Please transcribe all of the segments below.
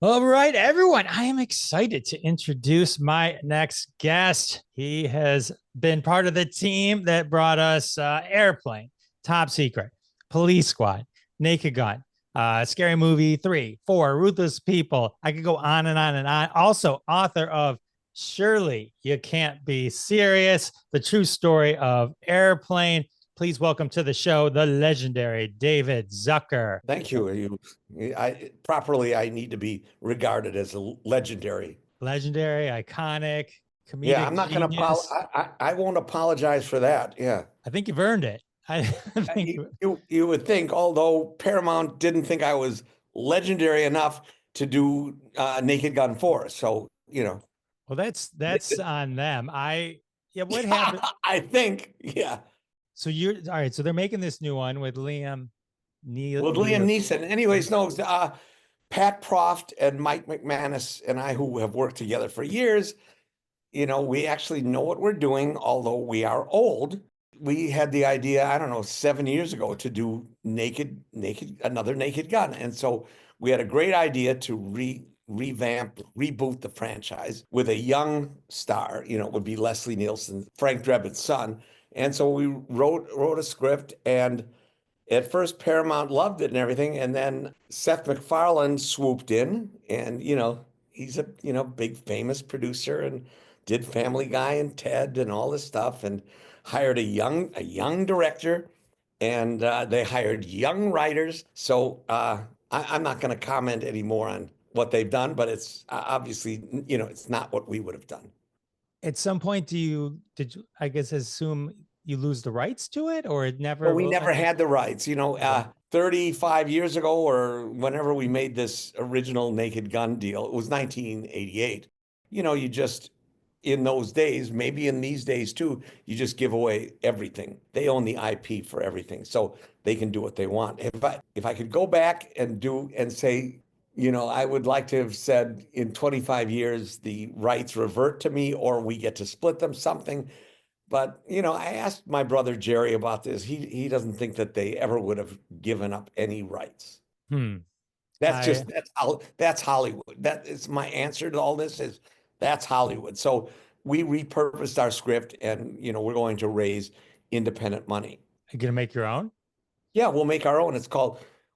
All right, everyone. I am excited to introduce my next guest. He has been part of the team that brought us Airplane, Top Secret, Police Squad, Naked Gun, Scary Movie 3, 4, Ruthless People. I could go on and on and on. Also, author of Surely You Can't Be Serious, the true story of Airplane. Please welcome to the show the legendary David Zucker. Thank you. I need to be regarded as a legendary. Legendary, iconic, Yeah, comedic I'm not going to genius. I won't apologize for that. Yeah. I think you've earned it. I think. You would think, although Paramount didn't think I was legendary enough to do Naked Gun 4. So, Well, that's on them. Yeah. What happened? I think, yeah. So you're all right. So they're making this new one with Liam Well, Liam Neal. Neeson. Anyways, no, Pat Proft and Mike McManus and I, who have worked together for years, we actually know what we're doing, although we are old. We had the idea, I don't know, 7 years ago to do another Naked Gun. And so we had a great idea to revamp, reboot the franchise with a young star, it would be Leslie Nielsen, Frank Drebin's son. And so we wrote a script, and at first Paramount loved it and everything. And then Seth MacFarlane swooped in, and, he's a, big famous producer and did Family Guy and Ted and all this stuff, and hired a young director, and they hired young writers. So I'm not going to comment anymore on what they've done, but it's obviously, it's not what we would have done. At some point, did you, I guess, assume you lose the rights to it, or it But never we will? never had the rights, 35 years ago, or whenever we made this original Naked Gun deal. It was 1988. You just, in those days, maybe in these days too, you just give away everything. They own the IP for everything, so they can do what they want. If I could go back and say, I would like to have said in 25 years the rights revert to me, or we get to split them, something. But I asked my brother Jerry about this. He doesn't think that they ever would have given up any rights. Hmm. That's I just that's Hollywood. That is my answer to all this, is that's Hollywood. So we repurposed our script, and we're going to raise independent money. you gonna make your own? Yeah, we'll make our own.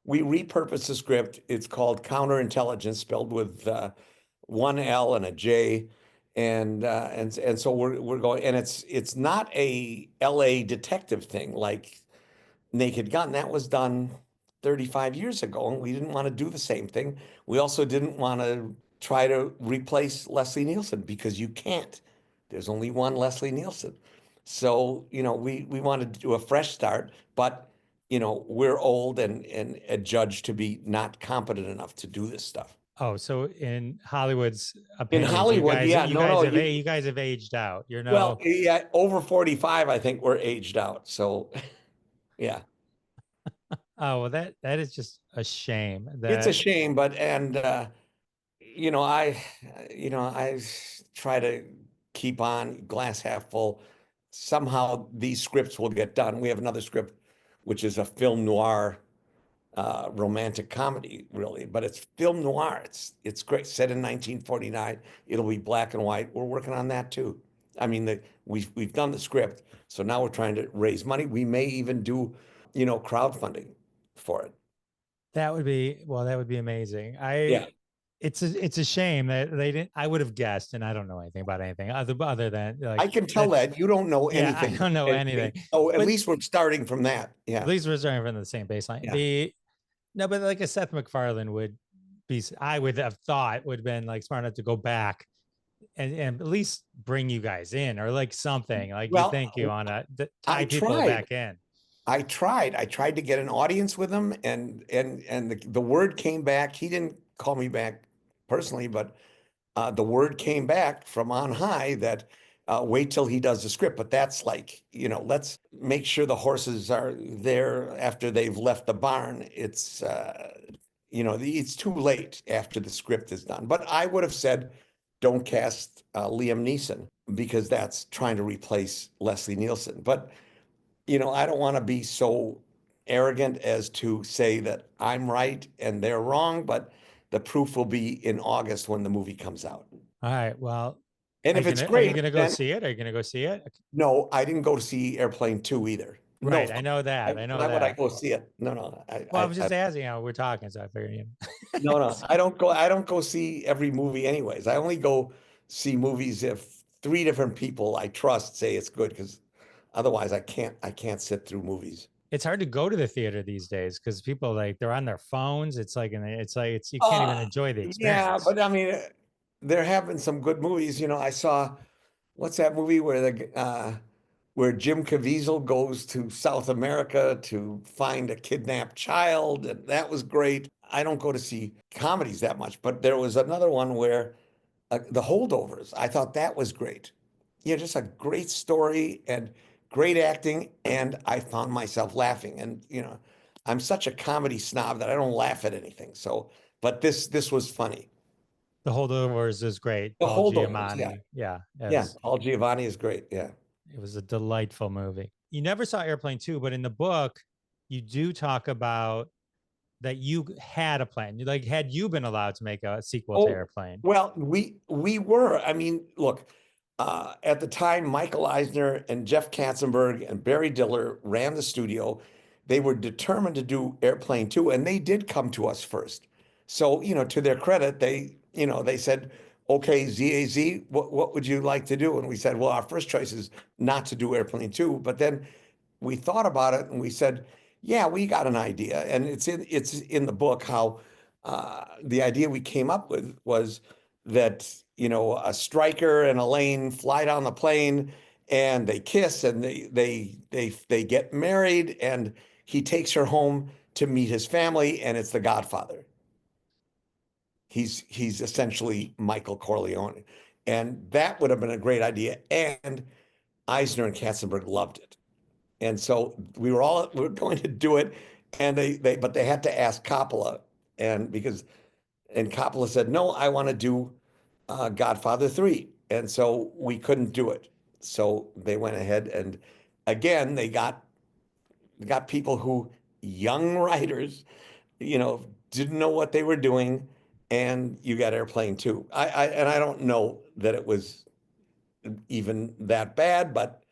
We repurposed the script. It's called Counterintelligence, spelled with one L and a J. And so we're going, and it's not a LA detective thing like Naked Gun. That was done 35 years ago, and we didn't want to do the same thing. We also didn't want to try to replace Leslie Nielsen, because you can't. There's only one Leslie Nielsen. So, we wanted to do a fresh start, but we're old and adjudged to be not competent enough to do this stuff. Oh, so in Hollywood's In opinions, Hollywood, yeah, no, no, you guys have aged out. You're well, no. yeah, over 45, I think we're aged out. So, yeah, Oh, well, that is just a shame. it's a That shame, but you know, I, I try to keep on glass half full. Somehow these scripts will get done. We have another script, which is a film noir, romantic comedy, really, but it's film noir. It's great. Set in 1949. It'll be black and white. We're working on that too. I mean, we've done the script, so now we're trying to raise money. We may even do, crowdfunding for it. that would be well, that would be amazing. Yeah, It's a shame that they didn't. I would have guessed, and I don't know anything about anything other than like I can tell that. that you don't know Yeah, I anything. don't know Anything. anything, So at but least we're starting from that. at Yeah, least we're starting from the same baseline. yeah. No, but like a Seth MacFarlane would be, I would have thought would have been like smart enough to go back and at least bring you guys in, or like something like you Well, think you want to I tie people tried. back in. I tried to get an audience with him, and the word came back. He didn't call me back personally, but the word came back from on high that wait till he does the script. But that's like, let's make sure the horses are there after they've left the barn. It's too late after the script is done. But I would have said, don't cast Liam Neeson, because that's trying to replace Leslie Nielsen. But I don't want to be so arrogant as to say that I'm right and they're wrong, but the proof will be in August when the movie comes out. All right. Well, And if it's are you great, gonna go then see it? Are you gonna go see it? no, I didn't go to see Airplane 2 either. No, Right. I know that. I know why would I that. go see it? No, Well, I was just asking, we're talking, so I figured you. no, I don't go see every movie anyways. I only go see movies if three different people I trust say it's good, because otherwise I can't sit through movies. It's hard to go to the theater these days because people like they're on their phones. It's like, and it's you can't even Uh, enjoy the yeah, experience. but I mean, there have been some good movies. You know, I saw, what's that movie where Jim Caviezel goes to South America to find a kidnapped child, and that was great. I don't go to see comedies that much, but there was another one where The Holdovers. I thought that was great. Yeah, just a great story and great acting, and I found myself laughing. And I'm such a comedy snob that I don't laugh at anything. So, but this was funny. The Holdovers is great. The Paul Holdovers, yeah, Giamatti. Yeah, yeah. Paul Giovanni is great. Yeah. it was a delightful movie. You never saw Airplane 2, but in the book, you do talk about that you had a plan. Like, had you been allowed to make a sequel to Oh, Airplane? well, we were. I mean, look, at the time, Michael Eisner and Jeff Katzenberg and Barry Diller ran the studio. They were determined to do Airplane 2, and they did come to us first. So, to their credit, they said, okay, ZAZ, what would you like to do? And we said, well, our first choice is not to do Airplane 2. But then we thought about it and we said, yeah, we got an idea. And it's in the book how the idea we came up with was that, a Stryker and Elaine fly down the plane and they kiss and they get married, and he takes her home to meet his family, and it's The Godfather. He's essentially Michael Corleone. And that would have been a great idea. And Eisner and Katzenberg loved it. And so we were going to do it, and but they had to ask Coppola, and Coppola said, no, I want to do Godfather 3. And so we couldn't do it. So they went ahead, and again, they got people who, young writers, didn't know what they were doing, and you got Airplane 2. And I don't know that it was even that bad, but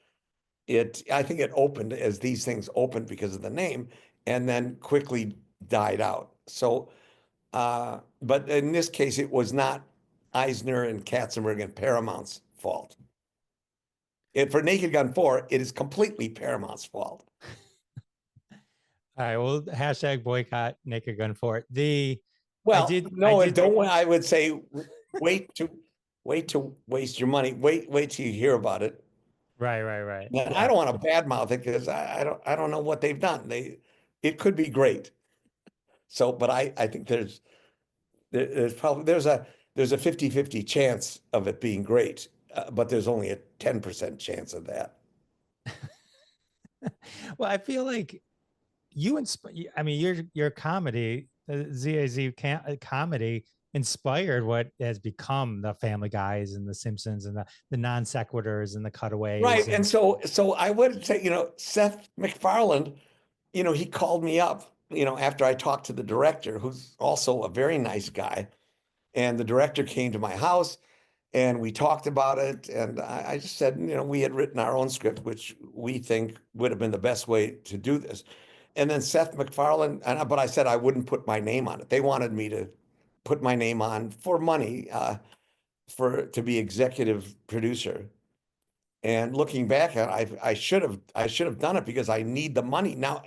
I think it opened, as these things opened because of the name, and then quickly died out. So, but in this case, it was not Eisner and Katzenberg and Paramount's fault. For Naked Gun 4, it is completely Paramount's fault. All right. Well, hashtag boycott Naked Gun for it. Well, I no, and did. don't. I would say wait to waste your money. Wait till you hear about it. Right. And I Yeah. don't want to badmouth it because I don't know what they've done. It could be great. So, but I think there's probably there's a 50-50 chance of it being great, but there's only a 10% chance of that. Well, I feel like I mean, your comedy, ZAZ comedy inspired what has become the Family Guys and the Simpsons and the non sequiturs and the cutaways. Right. And And so I would say, Seth MacFarlane, he called me up, after I talked to the director, who's also a very nice guy. And the director came to my house and we talked about it. And I just said, we had written our own script, which we think would have been the best way to do this. And then Seth MacFarlane, but I said I wouldn't put my name on it. They wanted me to put my name on for money, to be executive producer. And looking back, I should have done it because I need the money now.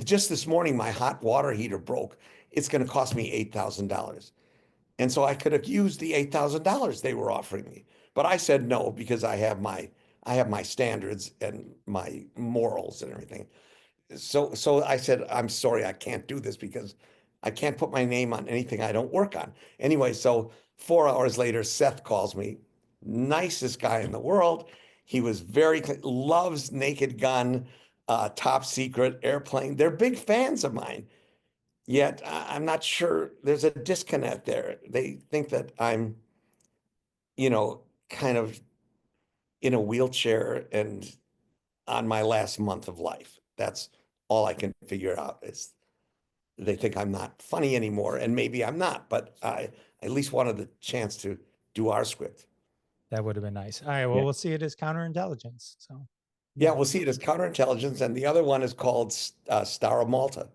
Just this morning, my hot water heater broke. It's going to cost me $8,000. And so I could have used the $8,000 they were offering me. But I said no because I have my standards and my morals and everything. So I said, I'm sorry, I can't do this because I can't put my name on anything I don't work on. Anyway, so 4 hours later, Seth calls me, nicest guy in the world. He was loves Naked Gun, Top Secret, Airplane. They're big fans of mine. Yet I'm not sure, there's a disconnect there. They think that I'm, kind of in a wheelchair and on my last month of life. That's all I can figure out is they think I'm not funny anymore, and maybe I'm not, but I at least wanted the chance to do our script. That would have been nice. All right. Well, Yeah. we'll see it as counterintelligence. So, Yeah, yeah, we'll see it as counterintelligence, and the other one is called Star of Malta,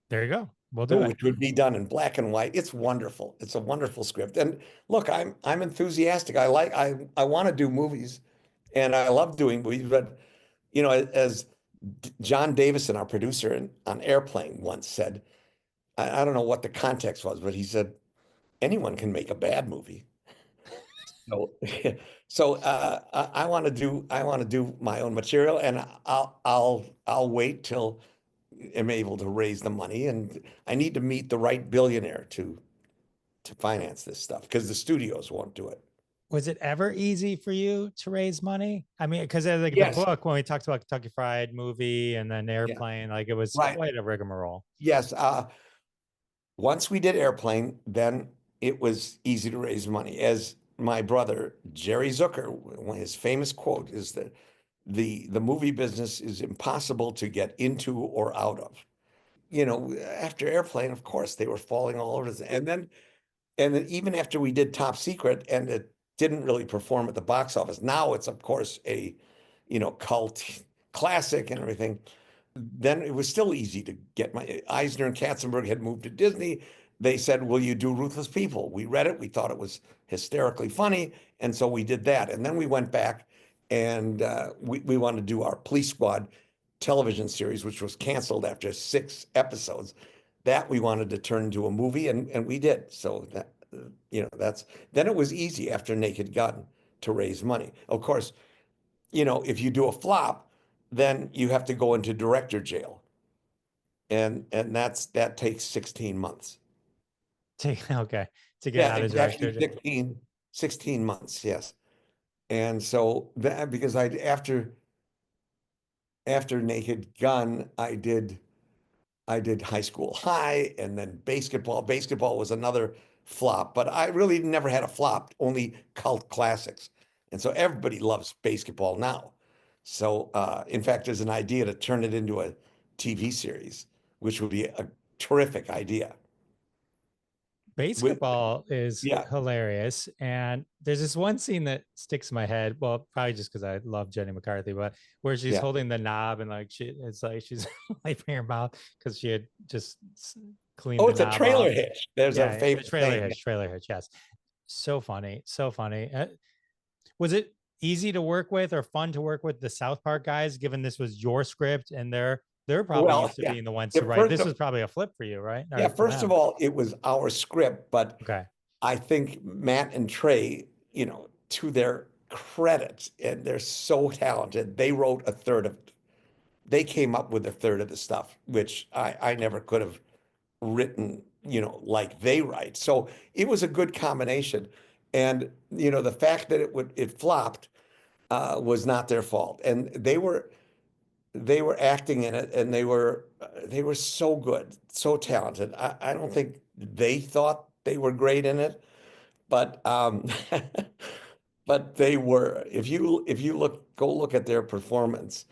there you go. We'll do it. which would be done in black and white. It's wonderful. It's a wonderful script. And look, I'm enthusiastic. I want to do movies, and I love doing movies. But as John Davison, our producer on Airplane, once said, I don't know what the context was, but he said anyone can make a bad movie. So, I want to do my own material, and I'll wait till I'm able to raise the money, and I need to meet the right billionaire to finance this stuff because the studios won't do it. Was it ever easy for you to raise money? I mean, because like the Yes. book, when we talked about Kentucky Fried Movie and then Yeah. Airplane, like it was Right. quite a rigmarole. Yes. Once we did Airplane, then it was easy to raise money. As my brother Jerry Zucker, his famous quote is that the movie business is impossible to get into or out of. After Airplane, of course, they were falling all over us. And then even after we did Top Secret and it didn't really perform at the box office, now it's of course a, cult classic and everything. Then it was still easy to get my Eisner and Katzenberg had moved to Disney. They said, "Will you do Ruthless People?" We read it. We thought it was hysterically funny, and so we did that. And then we went back and we wanted to do our Police Squad television series, which was canceled after 6 episodes. That we wanted to turn into a movie, and we did. So that's then it was easy after Naked Gun to raise money. Of course, if you do a flop, then you have to go into director jail. And that takes 16 months. Okay, to get Yeah, out of exactly director. 16 months, yes. And so that because after Naked Gun, I did High School High and then BASEketball. BASEketball was another flop, but I really never had a flop, only cult classics. And so everybody loves BASEketball now. So, in fact, there's an idea to turn it into a TV series, which would be a terrific idea. With, BASEketball is yeah, hilarious. And there's this one scene that sticks in my head. Well, probably just because I love Jenny McCarthy, but where she's yeah. holding the knob and like it's like she's wiping her mouth because she had just cleaned Oh, the it's a knob off. trailer hitch. There's a Yeah, the famous saying. trailer hitch. Yes. So funny. So funny. Was it easy to work with or fun to work with the South Park guys, given this was your script and they're probably Well, used to yeah. being the ones Yeah, to write? This was probably a flip for you, right? yeah, Or for first of them. all, it was our script, but Okay. I think Matt and Trey, to their credit, and they're so talented, they wrote a third of it. They came up with a third of the stuff, which I never could have written, like they write. So it was a good combination. And, the fact that it flopped was not their fault. And they were acting in it and they were so good, so talented. I don't think they thought they were great in it, but but they were. If you go look at their performance,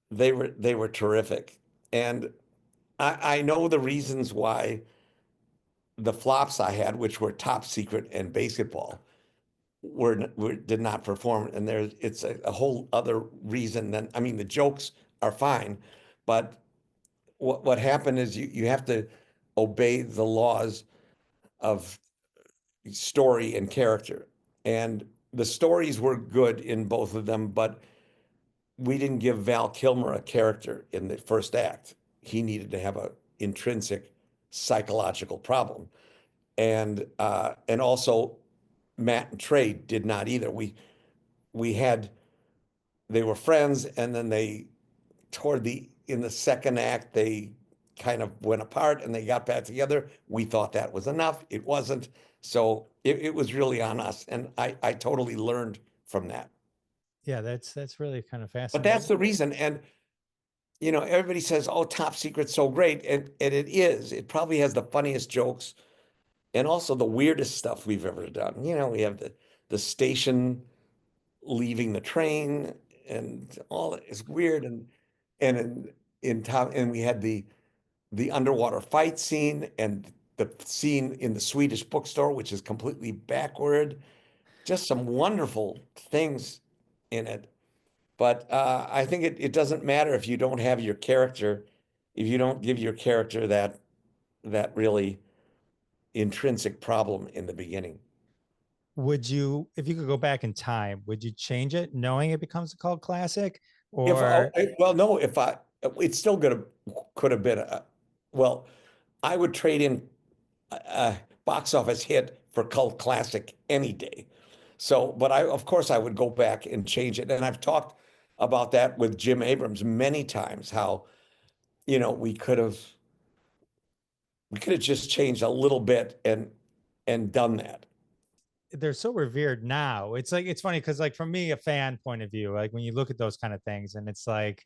they were terrific. And I know the reasons why the flops I had, which were Top Secret and BASEketball, did not perform. And it's a whole other reason than, I mean, the jokes are fine, but what happened is you have to obey the laws of story and character. And the stories were good in both of them, but we didn't give Val Kilmer a character in the first act. He needed to have a intrinsic psychological problem. And also Matt and Trey did not either. We had they were friends, and then in the second act they kind of went apart and they got back together. We thought that was enough. It wasn't. So it was really on us. And I totally learned from that. Yeah, that's really kind of But that's fascinating. the reason. And everybody says, "Oh, Top Secret's so great," and it is. It probably has the funniest jokes and also the weirdest stuff we've ever done. We have the station leaving the train and all that is weird, and in top, and we had the the underwater fight scene and the scene in the Swedish bookstore, which is completely backward. Just some wonderful things in it. But I think it doesn't matter if you don't have your character, if you don't give your character that really intrinsic problem in the beginning. Would you, if you could go back in time, would you change it knowing it becomes a cult classic? If Or well, no, if I, it's still could have been well, I would trade in a box office hit for cult classic any day. So, but of course, I would go back and change it. And I've talked about that with Jim Abrams many times, how, we could have just changed a little bit and done that. they're so revered now. It's like, it's funny because, like, from me, a fan point of view, like when you look at those kind of things, and it's like,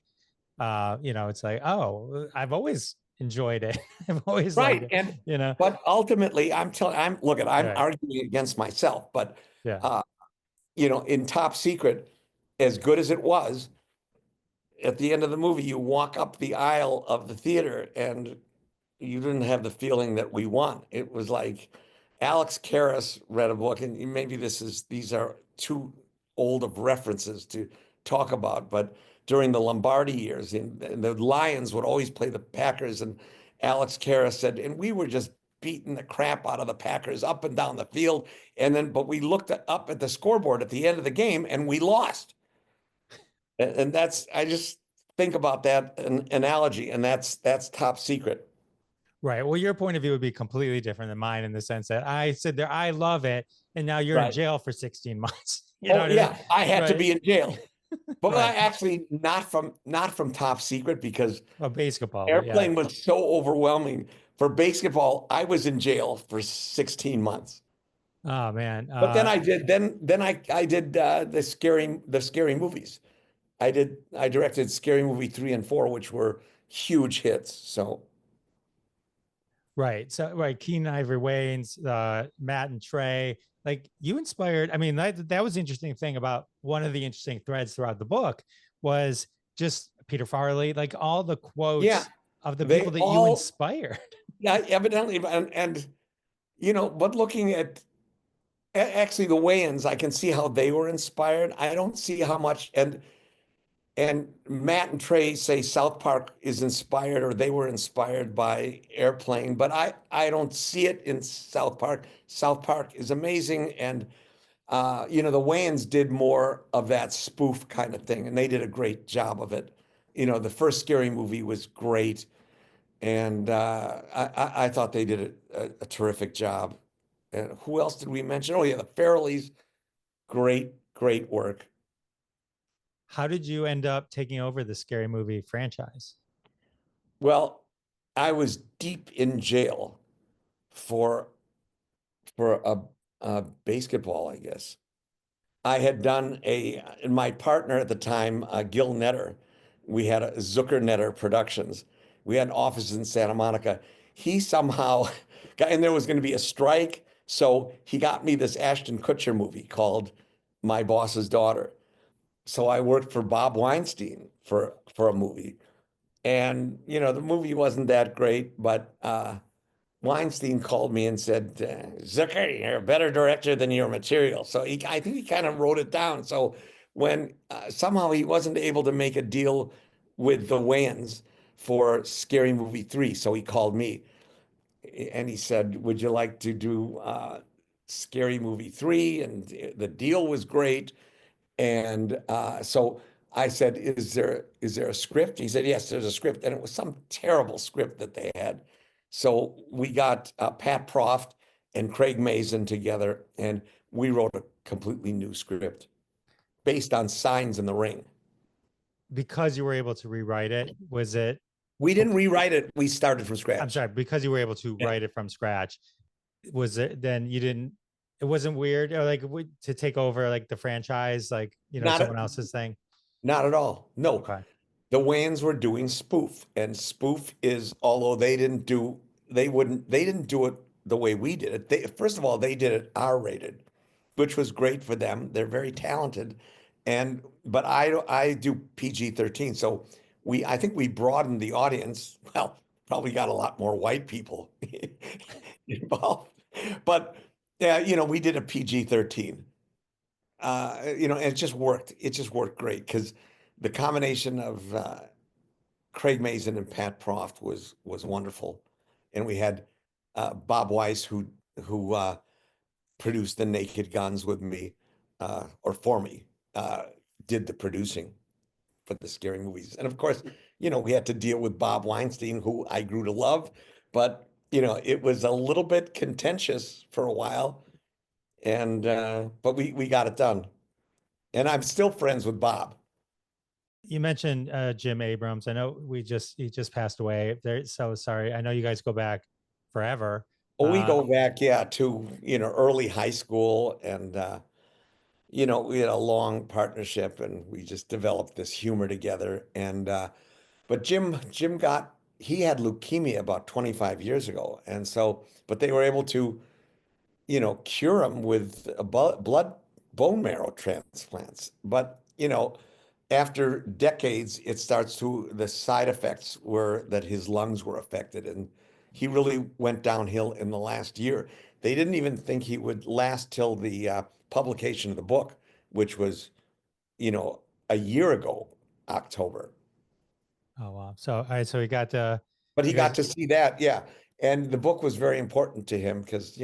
it's like, oh, I've always enjoyed it. I've always liked Right. it. But ultimately, I'm Right. arguing against myself, but Yeah. uh, in Top Secret, as good as it was, at the end of the movie, you walk up the aisle of the theater and you didn't have the feeling that we won. It was like Alex Karras read a book, and maybe these are too old of references to talk about, but during the Lombardi years, the Lions would always play the Packers, and Alex Karras said, and we were just beating the crap out of the Packers up and down the field, but we looked up at the scoreboard at the end of the game and we lost. And I just think about that analogy, and that's Top Secret. Right. Well, your point of view would be completely different than mine in the sense that I said there, I love it. And now you're in Right. jail for 16 months. You know Oh what I mean? yeah, I had to Right. be in jail. But I Right. actually not from Top Secret, because Well, basketball, but yeah. Airplane was so overwhelming. For BASEketball, I was in jail for 16 months. Oh man. But then I did the scary movies. I directed Scary Movie 3 and 4, which were huge hits. So Right. So, right. Keenan Ivory Wayans, Matt and Trey, like you inspired. I mean, that was the interesting thing about one of the interesting threads throughout the book was just Peter Farley, like all the yeah, quotes of the they people that you all inspired. yeah, evidently, and but looking at actually the Wayans, I can see how they were inspired. I don't see how much, and Matt and Trey say South Park is inspired, or they were inspired by Airplane, but I don't see it in South Park. South Park is amazing, and the Wayans did more of that spoof kind of thing, and they did a great job of it. The first Scary Movie was great, and I thought they did a terrific job. And who else did we mention? Oh yeah, the Farrellys, great, great work. How did you end up taking over the Scary Movie franchise? Well, I was deep in jail for a basketball, I guess. I had done and my partner at the time, Gil Netter, we had a Zucker Netter Productions. We had an office in Santa Monica. He somehow got, and there was going to be a strike. So he got me this Ashton Kutcher movie called My Boss's Daughter. So I worked for Bob Weinstein for a movie. And, the movie wasn't that great, but Weinstein called me and said, Zucker, you're a better director than your material. So I think he kind of wrote it down. So when somehow he wasn't able to make a deal with the Wayans for Scary Movie 3, so he called me and he said, would you like to do Scary Movie 3? And the deal was great. And so I said, is there a script? He said, yes, there's a script. And it was some terrible script that they had. So we got Pat Proft and Craig Mazin together, and we wrote a completely new script based on Signs in the Ring. Because you were able to rewrite it, was it? We didn't rewrite it. We started from I'm scratch. sorry, because you were able to Yeah. write it from scratch, was it then you didn't? It wasn't weird, or like to take over like the franchise, like Not, someone else's thing. not at all. No, Okay. the Wayans were doing spoof, and spoof is, although they didn't do it the way we did it. First of all, they did it R-rated, which was great for them. They're very talented, but I do PG-13. So I think we broadened the audience. Well, probably got a lot more white people involved. But yeah, we did a PG-13. And it just worked. It just worked great because the combination of Craig Mazin and Pat Proft was wonderful, and we had Bob Weiss who produced the Naked Guns with me, or for me, did the producing for the scary movies. And of course, we had to deal with Bob Weinstein, who I grew to love, but it was a little bit contentious for a while, and but we got it done. And I'm still friends with Bob. You mentioned Jim Abrams. I know he just passed away. There, so sorry. I know you guys go back forever. Oh, we go back, yeah, to early high school, and we had a long partnership, and we just developed this humor together. And but Jim he had leukemia about 25 years ago, and so but they were able to cure him with a blood bone marrow transplants. But after decades, the side effects were that his lungs were affected, and he really went downhill in the last year. They didn't even think he would last till the publication of the book, which was, a year ago, October. Oh wow! So all right, so he got But he you got guys. to see that, yeah. And the book was very important to him because,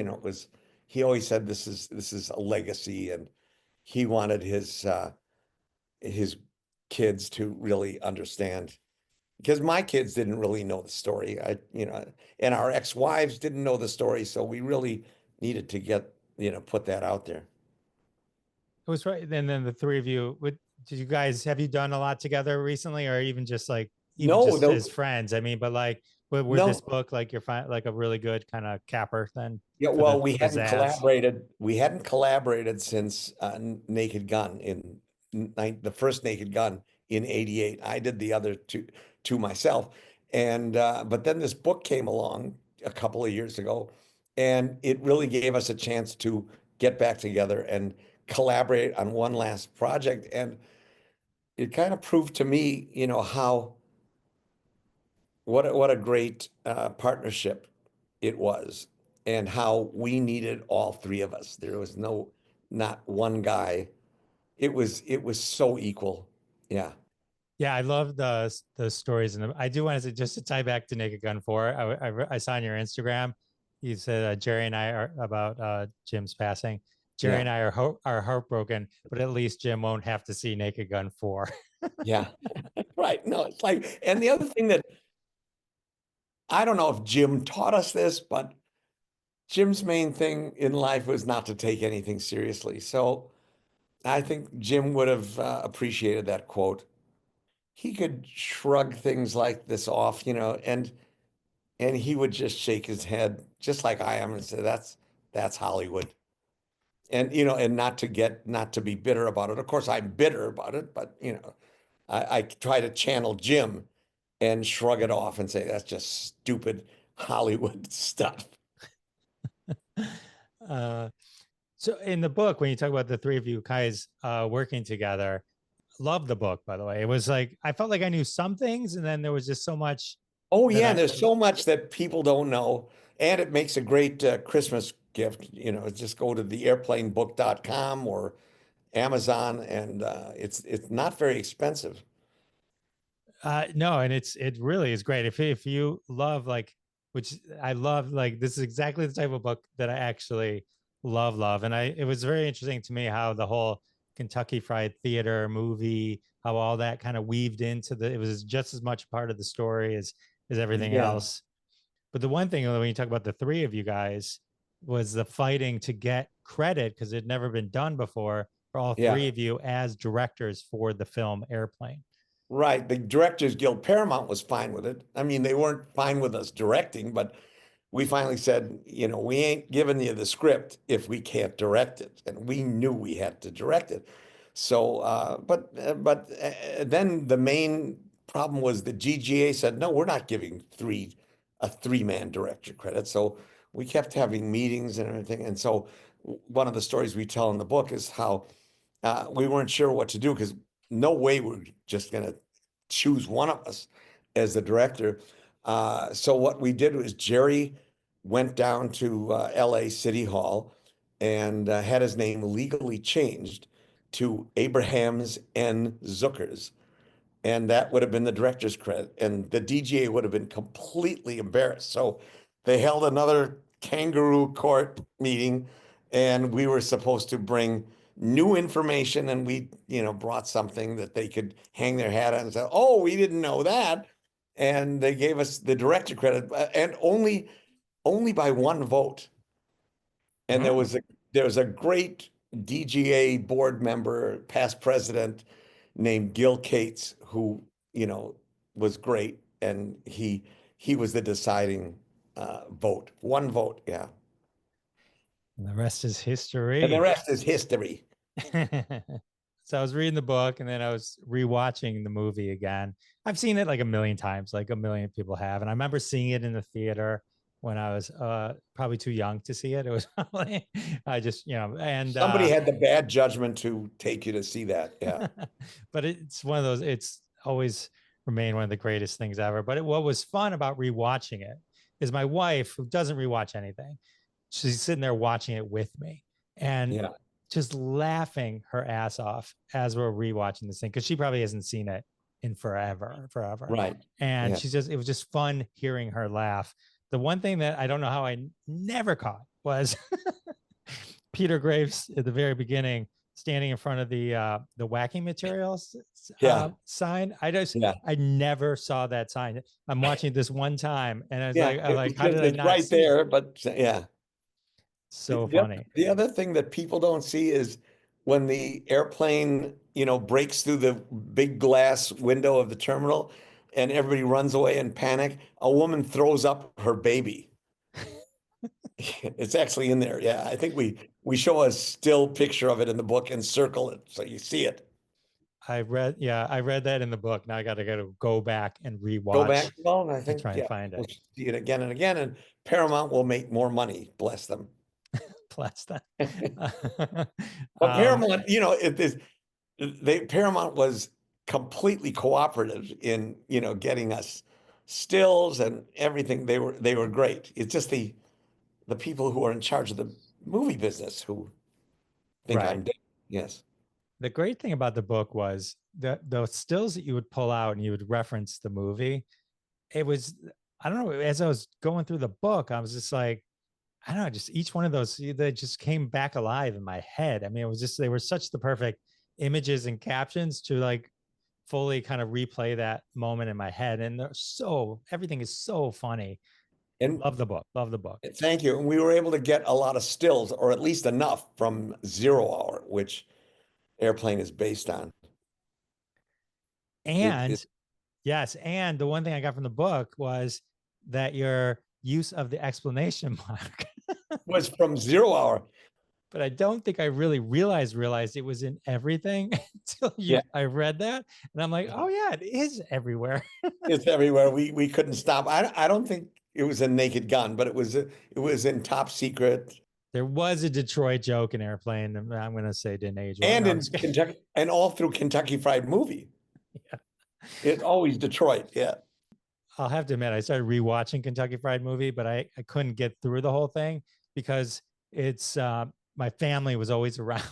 he always said this is a legacy, and he wanted his kids to really understand, because my kids didn't really know the story. And our ex-wives didn't know the story, so we really needed to put that out there. It was right. And then the three of you, did you guys have you done a lot together recently, or even No, just no, as friends? I mean, but like, would this no. book like like a really good kind of capper then Yeah, for well, the pizzazz? We hadn't collaborated since Naked Gun the first Naked Gun in '88. I did the other two myself, and but then this book came along a couple of years ago, and it really gave us a chance to get back together and collaborate on one last project, and it kind of proved to me, how what a great partnership it was, and how we needed all three of us. There was not one guy. It was so equal. Yeah. Yeah, I love the stories, and I do want to say, just to tie back to Naked Gun 4. I saw on your Instagram, you said Jerry and I are about Jim's passing. Jerry Yeah. and I are heartbroken, but at least Jim won't have to see Naked Gun 4. Yeah. Right. No, it's like, and the other thing that I don't know if Jim taught us this, but Jim's main thing in life was not to take anything seriously. So I think Jim would have appreciated that quote. He could shrug things like this off, and he would just shake his head just like I am and say, that's Hollywood. And and not to be bitter about it. Of course, I'm bitter about it, but I try to channel Jim and shrug it off and say that's just stupid Hollywood stuff. uh, so in the book, when you talk about the three of you guys working together, love the book, by the way. It was like I felt like I knew some things, and then there was just so much Oh that yeah, I there's so much that people don't know, and it makes a great Christmas gift. Just go to theairplanebook.com or Amazon, and it's not very expensive. no, and it really is great. If you love like, which I love, like this is exactly the type of book that I actually love. And it was very interesting to me how the whole Kentucky Fried Theater movie, how all that kind of weaved into it was just as much part of the story as everything Yeah, else. But the one thing when you talk about the three of you guys was the fighting to get credit, because it had never been done before, for all yeah. three of you as directors for the film Airplane. Right. The Directors Guild, Paramount was fine with it. I mean, they weren't fine with us directing, but we finally said, we ain't giving you the script if we can't direct it. And we knew we had to direct it. So, but then the main problem was the GGA said, no, we're not giving a three-man director credit. So we kept having meetings and everything. And so one of the stories we tell in the book is how we weren't sure what to do, because no way we're just going to choose one of us as the director. So what we did was Jerry went down to LA City Hall and had his name legally changed to Abraham's N. Zuckers. And that would have been the director's credit. And the DGA would have been completely embarrassed. So they held another kangaroo court meeting, and we were supposed to bring new information, and we, brought something that they could hang their hat on and say, "Oh, we didn't know that." And they gave us the director credit, and only by one vote. And there was a great DGA board member, past president, named Gil Cates, who, was great. And he was the deciding vote. One vote, yeah. And the rest is And the history. rest is history. So I was reading the book and then I was rewatching the movie again. I've seen it like a million times, like a million people have. And I remember seeing it in the theater when I was probably too young to see it. It was probably, I just, and Somebody had the bad judgment to take you to see that. Yeah. but it's one of those, it's always remained one of the greatest things ever. But what was fun about rewatching it is my wife, who doesn't rewatch anything, she's sitting there watching it with me and Yeah. just laughing her ass off as we're rewatching this thing, because she probably hasn't seen it in forever. Right. And Yeah. it was just fun hearing her laugh. The one thing that I don't know how I never caught was Peter Graves at the very beginning standing in front of the whacking materials Yeah. sign. Yeah. I never saw that sign. I'm watching this one time and I was Yeah. like, how did I It's not right see there, it? but yeah. So The, funny. the other thing that people don't see is when the airplane, breaks through the big glass window of the terminal and everybody runs away in panic, a woman throws up her baby. It's actually in there. Yeah, I think we show a still picture of it in the book and circle it so you see it. I read that in the book. Now I got to go back and Go back. rewatch Well, I and think, try and yeah, find we'll it. see it again and again, and Paramount will make more money. Bless them. Plus that. But Paramount, it is Paramount was completely cooperative in, getting us stills and everything. They were great. It's just the people who are in charge of the movie business who think Right. I'm dead. Yes. The great thing about the book was that the stills that you would pull out and you would reference the movie. It was, I don't know, as I was going through the book, I was just like, I don't know, just each one of those that just came back alive in my head. I mean, it was just, they were such the perfect images and captions to like fully kind of replay that moment in my head. And everything is so funny. And Love the book. Love the book. thank you. And we were able to get a lot of stills, or at least enough, from Zero Hour, which Airplane is based on. It And yes, and the one thing I got from the book was that your use of the exclamation mark, was from Zero Hour. but I don't think I really realized it was in everything until Yeah. I read that, and I'm like, oh yeah, it is everywhere. It's everywhere. We couldn't stop. I don't think it was a Naked Gun, but it was in Top Secret There was a Detroit joke in Airplane. I'm going to say didn't age well. and No, in Kentucky and all through Kentucky Fried Movie. Yeah. It's always Detroit. Yeah. I'll have to admit, I started rewatching Kentucky Fried Movie, but I couldn't get through the whole thing because it's my family was always around.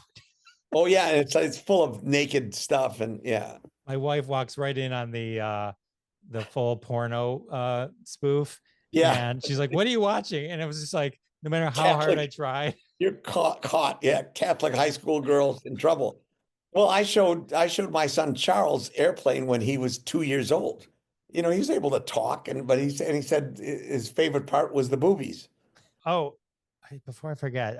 Oh yeah, it's full of naked stuff, and yeah. My wife walks right in on the full porno spoof. Yeah. And she's like, what are you watching? And it was just like, no matter how hard I Catholic. tried. You're caught. Yeah, Catholic high school girls in trouble. Well, I showed my son Charles Airplane when he was 2 years old. He was able to talk, but he said his favorite part was the boobies. Oh, before I forget,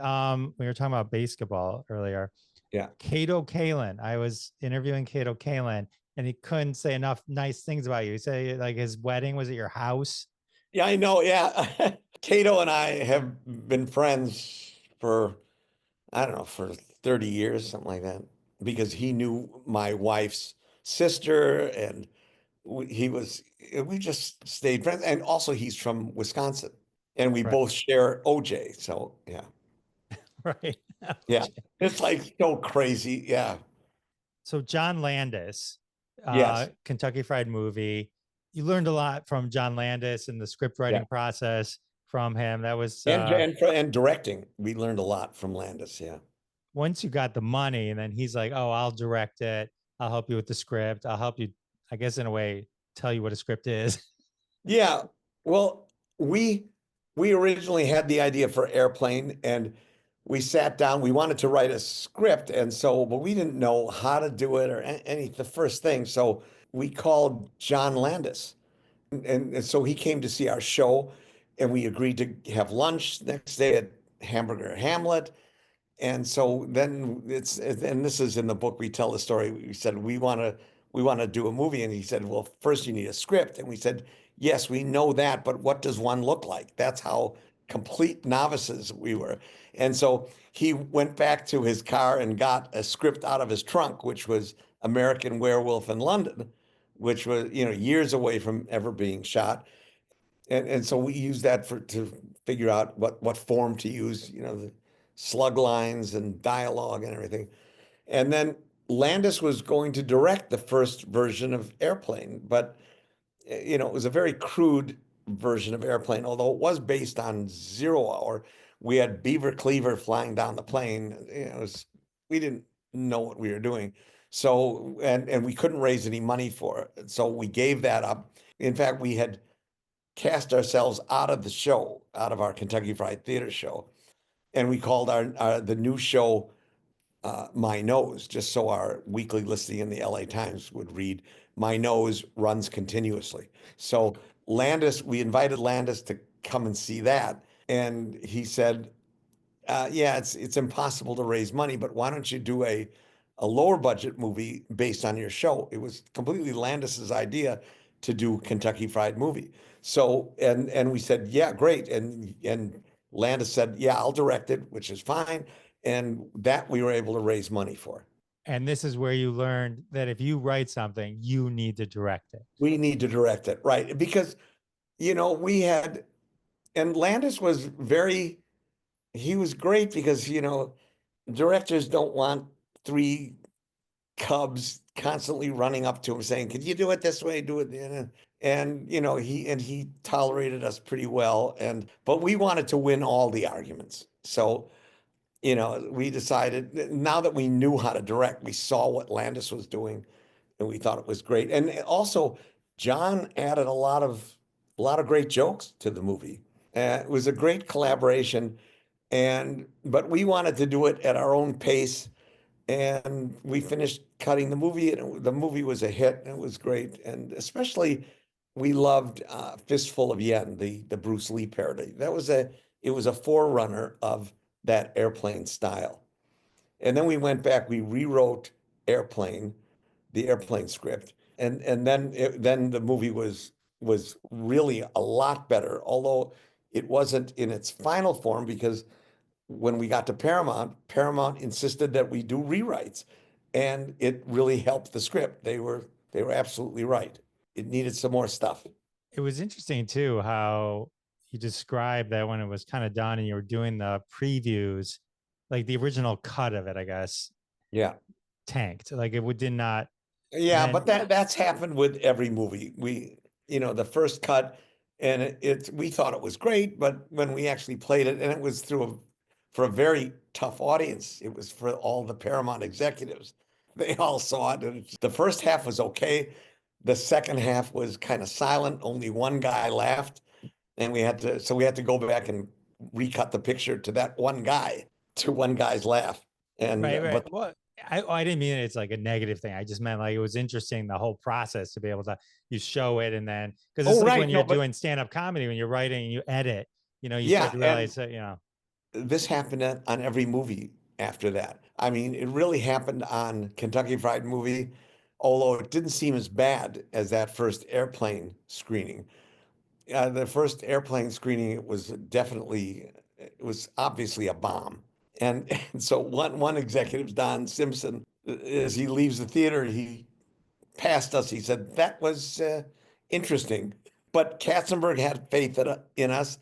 we were talking about BASEketball earlier. Yeah. Kaelin. I was interviewing Kaelin, and he couldn't say enough nice things about you. He said like his wedding was at your house. Yeah, I know. Yeah. Kato and I have been friends for, I don't know, for 30 years, something like that, because he knew my wife's sister, and we just stayed friends. And also he's from Wisconsin, and we Right. both share OJ. So yeah. Right. Yeah. It's like so crazy. Yeah. So John Landis, Yes. Kentucky Fried Movie. you learned a lot from John Landis and the script Yeah. writing process from him. That was And directing. We learned a lot from Landis. Yeah. once you got the money, and then he's like, "Oh, I'll direct it. I'll help you with the script. I'll help you, I guess, in a way, tell you what a script is." Yeah. Well, we we originally had the idea for Airplane, and we sat down. We wanted to write a script, and so, but we didn't know how to do it or any the first thing. So we called John Landis, and so he came to see our show, and we agreed to have lunch next day at Hamburger Hamlet. And so then and this is in the book, we tell the story. We said, we want to do a movie. And he said, well, first you need a script. And we said, yes, we know that, but what does one look like? That's how complete novices we were. And so he went back to his car and got a script out of his trunk, which was American Werewolf in London, which was, years away from ever being shot. And so we use that to figure out what form to use, the slug lines and dialogue and everything. And then Landis was going to direct the first version of Airplane, but it was a very crude version of Airplane, although it was based on Zero Hour. We had Beaver Cleaver flying down the plane. We didn't know what we were doing. So, and we couldn't raise any money for it. So we gave that up. In fact, we had cast ourselves out of the show, out of our Kentucky Fried Theater show, and we called the new show My Nose, just so our weekly listing in the LA Times would read, My Nose runs continuously. So we invited Landis to come and see that, and he said, yeah, it's impossible to raise money, but why don't you do a lower budget movie based on your show? It was completely Landis's idea to do Kentucky Fried Movie. So and we said, yeah, great. And Landis said, yeah, I'll direct it, which is fine. And that we were able to raise money for. And this is where you learned that if you write something, you need to direct it. We need to direct it, right? Because we had, and Landis was he was great because directors don't want three cubs constantly running up to him saying, "Could you do it this way? Do it." And he tolerated us pretty well. But we wanted to win all the arguments. So, we decided, now that we knew how to direct, we saw what Landis was doing, and we thought it was great. And also, John added a lot of great jokes to the movie. It was a great collaboration, but we wanted to do it at our own pace. And we finished cutting the movie, and the movie was a hit, and it was great. And especially, we loved Fistful of Yen, the Bruce Lee parody. It was a forerunner of that Airplane style. And then we went back, we rewrote the Airplane script, and then the movie was really a lot better, although it wasn't in its final form, because when we got to Paramount insisted that we do rewrites, and it really helped the script. They were absolutely right. It needed some more stuff. It was interesting too how you described that when it was kind of done and you were doing the previews, like the original cut of it, I guess, Yeah. tanked. Like it did not. Yeah, Then but that's happened with every movie. The first cut, and we thought it was great, but when we actually played it, and it was for a very tough audience, it was for all the Paramount executives. They all saw it, and the first half was okay. The second half was kind of silent. Only one guy laughed, and we had to go back and recut the picture to that one guy, to one guy's laugh. And right. but Well, I didn't mean it's like a negative thing. I just meant like it was interesting the whole process to be able to you show it and then because it's oh, like right, when no, you're but doing stand up comedy when you're writing and you edit, you start yeah, to and realize that. this happened on every movie after that. I mean, it really happened on Kentucky Fried Movie, although it didn't seem as bad as that first Airplane screening. The first Airplane screening, it was obviously a bomb. And so one executive, Don Simpson, as he leaves the theater, he passed us. He said, that was interesting. But Katzenberg had faith in us.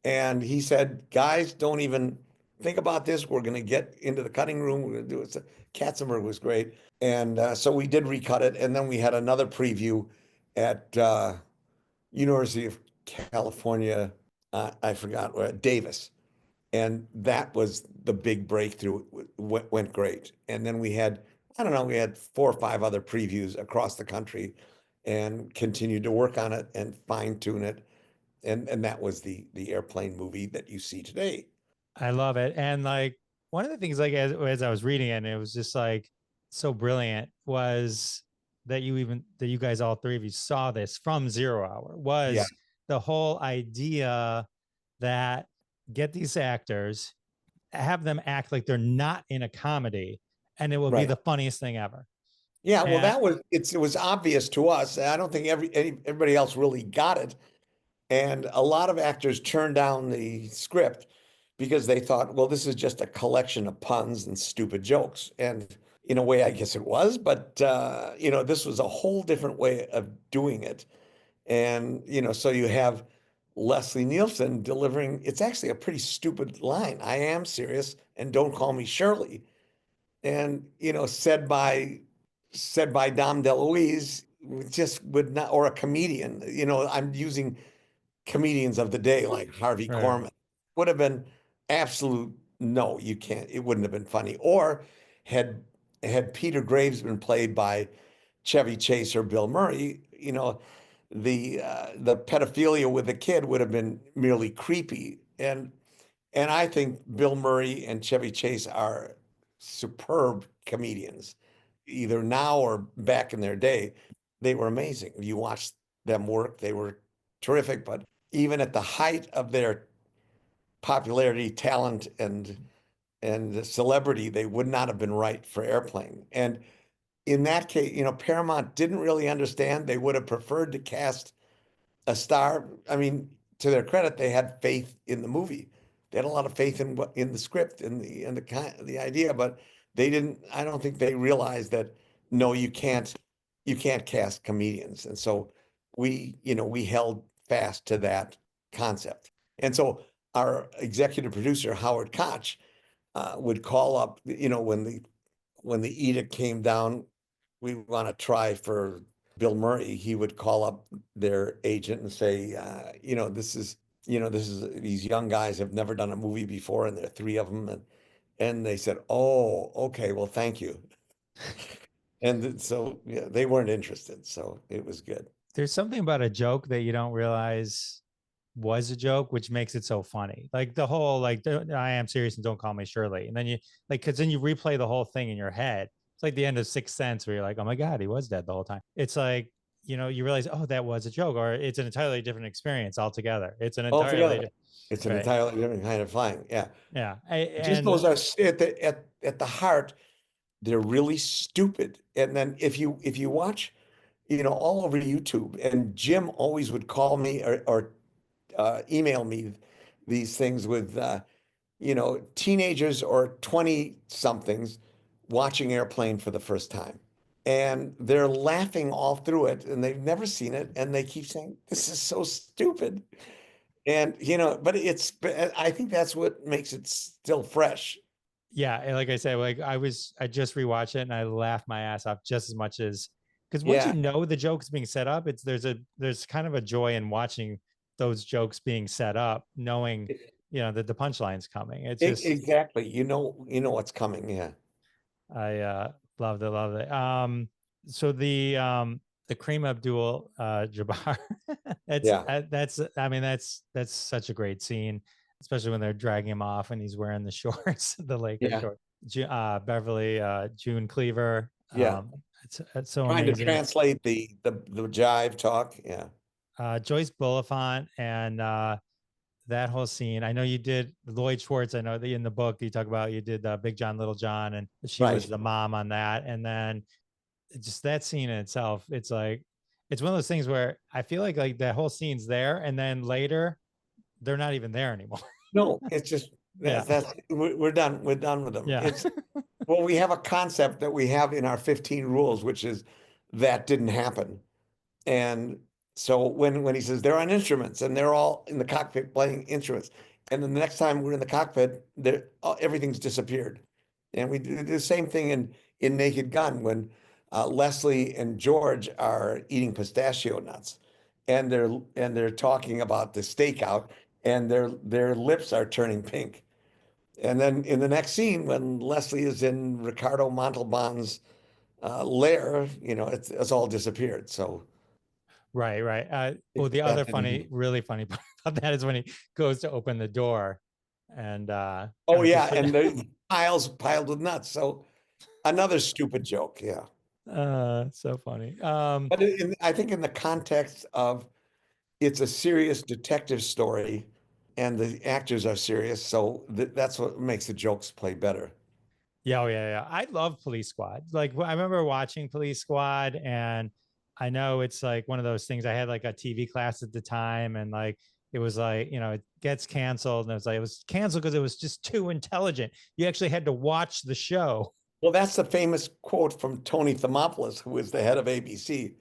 And he said, guys, don't even think about this. We're going to get into the cutting room. We're going to do it. So Katzenberg was great. And so we did recut it. And then we had another preview at University of California, I forgot where, Davis. And that was the big breakthrough. Went great. And then we had, I don't know, we had 4 or 5 other previews across the country and continued to work on it and fine tune it. And that was the airplane movie that you see today. I love it. And like one of the things, like as I was reading it, and it was just like so brilliant, was that you guys, all three of you, saw this from 0 Hour, Yeah, was the whole idea that get these actors, have them act like they're not in a comedy, and it will be right. the funniest thing ever. Yeah, well, And it was obvious to us. I don't think everybody else really got it. And a lot of actors turned down the script because they thought, well, this is just a collection of puns and stupid jokes. And in a way, I guess it was, but this was a whole different way of doing it. And so you have Leslie Nielsen delivering, it's actually a pretty stupid line. I am serious, and don't call me Shirley. And said by Dom DeLuise, just would not, or a comedian. I'm using comedians of the day like Harvey right, Korman. Would have been absolute no, you can't. It wouldn't have been funny. Or had had Peter Graves been played by Chevy Chase or Bill Murray, the pedophilia with the kid would have been merely creepy. And I think Bill Murray and Chevy Chase are superb comedians, either now or back in their day. They were amazing. If you watched them work, they were terrific. But even at the height of their popularity, talent, and celebrity, they would not have been right for Airplane. And in that case, Paramount didn't really understand. They would have preferred to cast a star. I mean, to their credit, they had faith in the movie. They had a lot of faith in the script and the idea, but they didn't. I don't think they realized that no, you can't cast comedians. And so we held fast to that concept. And so our executive producer Howard Koch would call up, when the edict came down, we want to try for Bill Murray. He would call up their agent and say, these young guys have never done a movie before, and there are 3 of them, and they said, oh, okay, well, thank you. And so yeah, they weren't interested, so it was good. there's something about a joke that you don't realize was a joke, which makes it so funny. Like the whole like I am serious and don't call me Shirley, and then you like because then you replay the whole thing in your head. It's like the end of Sixth Sense where you're like, oh my god, he was dead the whole time. It's like you realize, oh, that was a joke, or it's an entirely different experience altogether. It's an entirely Altogether, different, it's an right. entirely different kind of flying. Yeah, Yeah, just and those are at the heart. They're really stupid. And then if you watch, all over YouTube, and Jim always would call me or email me these things with teenagers or 20 somethings watching Airplane for the first time. And they're laughing all through it, and they've never seen it, and they keep saying, this is so stupid. And but I think that's what makes it still fresh. yeah, and like I said, like I just rewatched it and I laughed my ass off just as much as because once you Yeah. know the joke's being set up, there's kind of a joy in watching those jokes being set up, knowing that the punchline's coming. It's just Exactly. You know what's coming. Yeah. I loved it, loved it. So the Cream Abdul Jabbar, Yeah. that's I mean that's such a great scene, especially when they're dragging him off and he's wearing the shorts, the Laker Yeah. shorts. Beverly, June Cleaver. Yeah. It's so Trying to amazing. translate the jive talk. Yeah. Joyce Bulifant and that whole scene. I know you did Lloyd Schwartz. I know that in the book you talk about you did Big John, Little John, and she was Right. the mom on that. And then just that scene in itself, it's like it's one of those things where I feel like that whole scene's there, and then later they're not even there anymore. No, it's just Yeah, that's we're done. We're done with them. yeah, Well, we have a concept that we have in our 15 rules, which is that didn't happen. And so when he says they're on instruments and they're all in the cockpit playing instruments, and then the next time we're in the cockpit, everything's disappeared. And we do the same thing in Naked Gun when Leslie and George are eating pistachio nuts, and they're talking about the stakeout, and their lips are turning pink. And then in the next scene, when Leslie is in Ricardo Montalban's lair, it's all disappeared. So Right, right. Well, the other that didn't. funny, really funny part about that is when he goes to open the door, and Oh to yeah, and the piles piled with nuts. So another stupid joke. Yeah, so funny. but I think in the context of it's a serious detective story, and the actors are serious, so that's what makes the jokes play better. Yeah, oh, yeah, yeah. I love Police Squad. Like I remember watching Police Squad, and I know it's like one of those things. I had like a TV class at the time, and like it was like, it gets canceled, and it was canceled because it was just too intelligent. You actually had to watch the show. Well, that's the famous quote from Tony Thermopoulos, who was the head of ABC.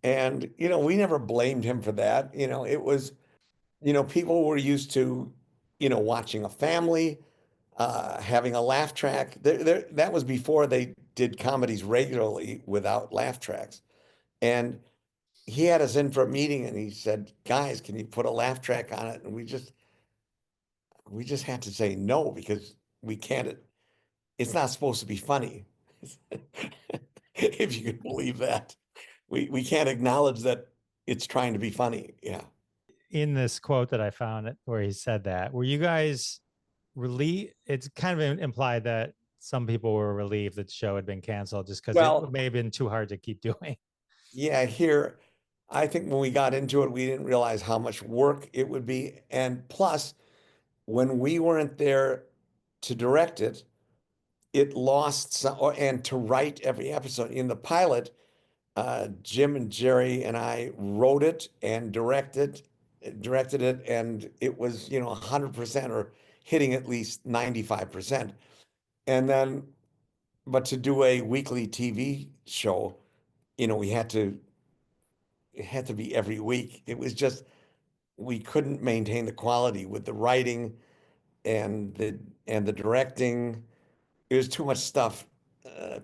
And, we never blamed him for that. It was, people were used to, watching a family, having a laugh track. That was before they did comedies regularly without laugh tracks. And he had us in for a meeting and he said, guys, can you put a laugh track on it? And we just had to say no because we can't, it's not supposed to be funny. If you could believe that. We can't acknowledge that it's trying to be funny. Yeah. In this quote that I found where he said that, were you guys relieved? It's kind of implied that some people were relieved that the show had been canceled just because it Well, may have been too hard to keep doing. yeah, here, I think when we got into it, we didn't realize how much work it would be. And plus, when we weren't there to direct it, it lost some, and to write every episode. In the pilot, Jim and Jerry and I wrote it and directed it, and it was, 100% or hitting at least 95%. And then, but to do a weekly TV show, we it had to be every week. It was just, we couldn't maintain the quality with the writing and the directing. It was too much stuff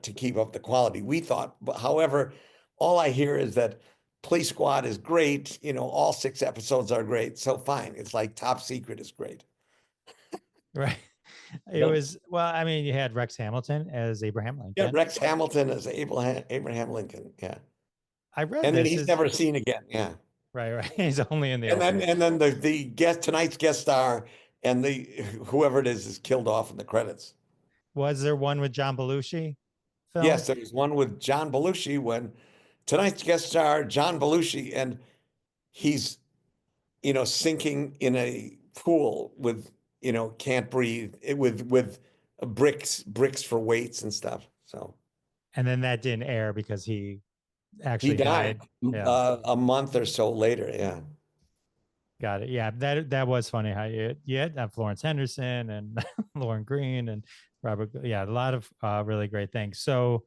to keep up the quality, we thought. But however, all I hear is that Police Squad is great. All 6 episodes are great. So fine. It's like Top Secret is great. Right. It Yep. was, well, I mean, you had Rex Hamilton as Abraham Yeah, Lincoln. Rex Hamilton is Abraham Lincoln. Yeah. I read And then this he's is never seen again. Yeah. right, right. He's only in the And then opening. and then the guest tonight's guest star and the whoever it is killed off in the credits. Was there one with John Belushi Yes, filmed? there was one with John Belushi when tonight's guest star, John Belushi, and he's, sinking in a pool with, can't breathe with bricks for weights and stuff. So And then that didn't air because he he actually died died. Yeah. a month or so later. Yeah. Got it. Yeah, that was funny how you had Florence Henderson and Lauren Green and Robert. Yeah, a lot of really great things. So